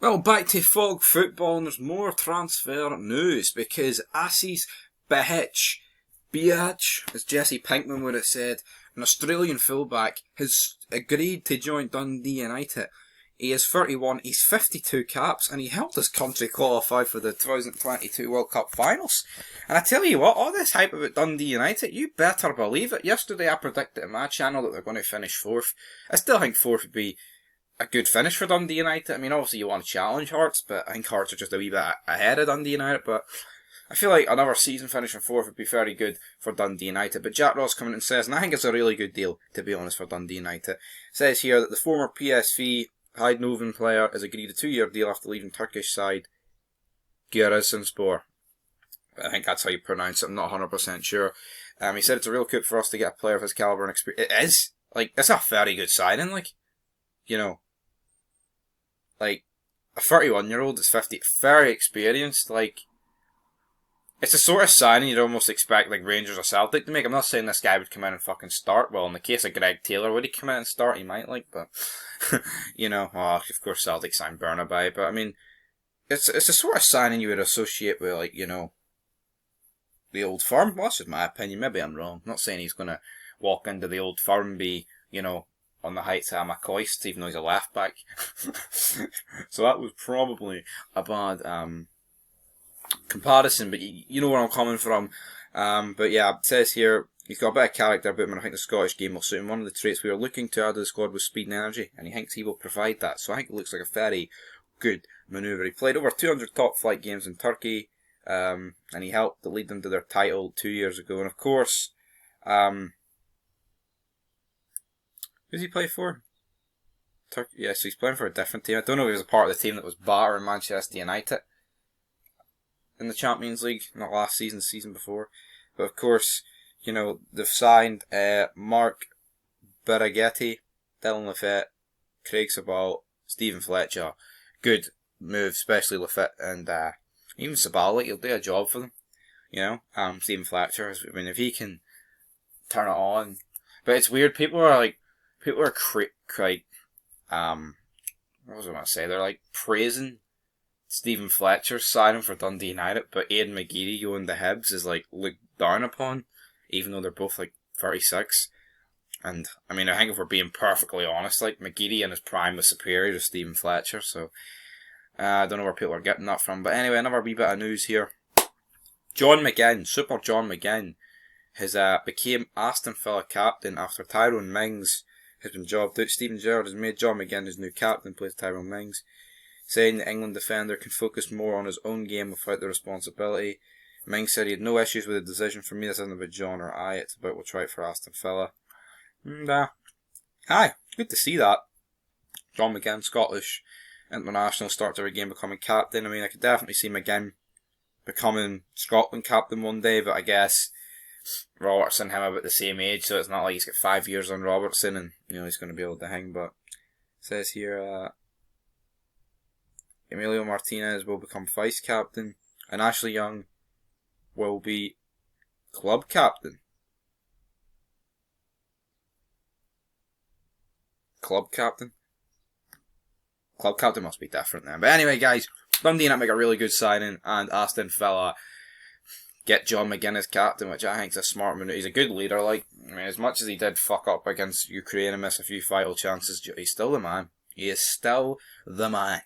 Well, back to Fog football, and there's more transfer news because Aziz Behich, as Jesse Pinkman would have said, an Australian fullback, has agreed to join Dundee United. He is 31, he's 52 caps, and he helped his country qualify for the 2022 World Cup finals. And I tell you what, all this hype about Dundee United, you better believe it. Yesterday I predicted on my channel that they're going to finish 4th. I still think 4th would be a good finish for Dundee United. I mean, obviously you want to challenge Hearts, but I think Hearts are just a wee bit ahead of Dundee United. But I feel like another season finishing 4th would be very good for Dundee United. But Jack Ross coming in and says, and I think it's a really good deal, to be honest, for Dundee United. Says here that the former PSV Eindhoven player has agreed a 2-year deal after leaving Turkish side Giresunspor. I think that's how you pronounce it, I'm not 100% sure. He said it's a real coup for us to get a player of his calibre and experience. It is. Like, it's a very good signing, like, you know. Like, a 31-year-old is 50, very experienced, like, it's the sort of signing you'd almost expect, like, Rangers or Celtic to make. I'm not saying this guy would come in and fucking start. Well, in the case of Greg Taylor, would he come in and start? He might, like, but, you know, of course Celtic signed Burnaby, but, I mean, it's the sort of signing you would associate with, like, you know, the Old Firm. Well, that's just my opinion. Maybe I'm wrong. I'm not saying he's going to walk into the Old Firm and be, you know, on the heights of McCoist, even though he's a left back. So that was probably a bad comparison, but you know where I'm coming from. But yeah, it says here, he's got a bit of character about him, and I think the Scottish game will suit him. One of the traits we were looking to add to the squad was speed and energy, and he thinks he will provide that. So I think it looks like a very good manoeuvre. He played over 200 top flight games in Turkey, and he helped to lead them to their title 2 years ago. And of course, who's he play for? Turkey. Yeah, so he's playing for a different team. I don't know if he was a part of the team that was battering Manchester United in the Champions League, not last season, the season before. But of course, you know, they've signed Mark Biraghetti, Dylan Lafette, Craig Sabal, Stephen Fletcher. Good move, especially Lafette, and even Sabal, like, he'll do a job for them. You know, Stephen Fletcher, I mean, if he can turn it on. But it's weird, people are what was I going to say? They're like praising Stephen Fletcher signing for Dundee United, but Aidan McGeady going to Hibs is like looked down upon, even though they're both like 36. And I mean, I think if we're being perfectly honest, like McGeady in his prime was superior to Stephen Fletcher, so I don't know where people are getting that from. But anyway, another wee bit of news here. John Mcginn, Super John Mcginn, has became Aston Villa captain after Tyrone Mings has been jobbed out. Stephen Gerrard has made John McGinn his new captain, plays Tyrone Mings, saying the England defender can focus more on his own game without the responsibility. Mings said he had no issues with the decision. For me, this isn't about John or I, it's about what's right for Aston Villa. And hi, good to see that. John McGinn, Scottish international, starts every game becoming captain. I mean, I could definitely see McGinn becoming Scotland captain one day, but I guess Robertson and him about the same age, so it's not like he's got 5 years on Robertson and, you know, he's going to be able to hang. But it says here, Emilio Martinez will become vice captain, and Ashley Young will be club captain. Club captain? Club captain must be different then. But anyway, guys, Dundee United make a really good signing, and Aston Villa get John McGinn as captain, which I think is a smart move. He's a good leader, like, I mean, as much as he did fuck up against Ukraine and miss a few vital chances, he's still the man. He is still the man.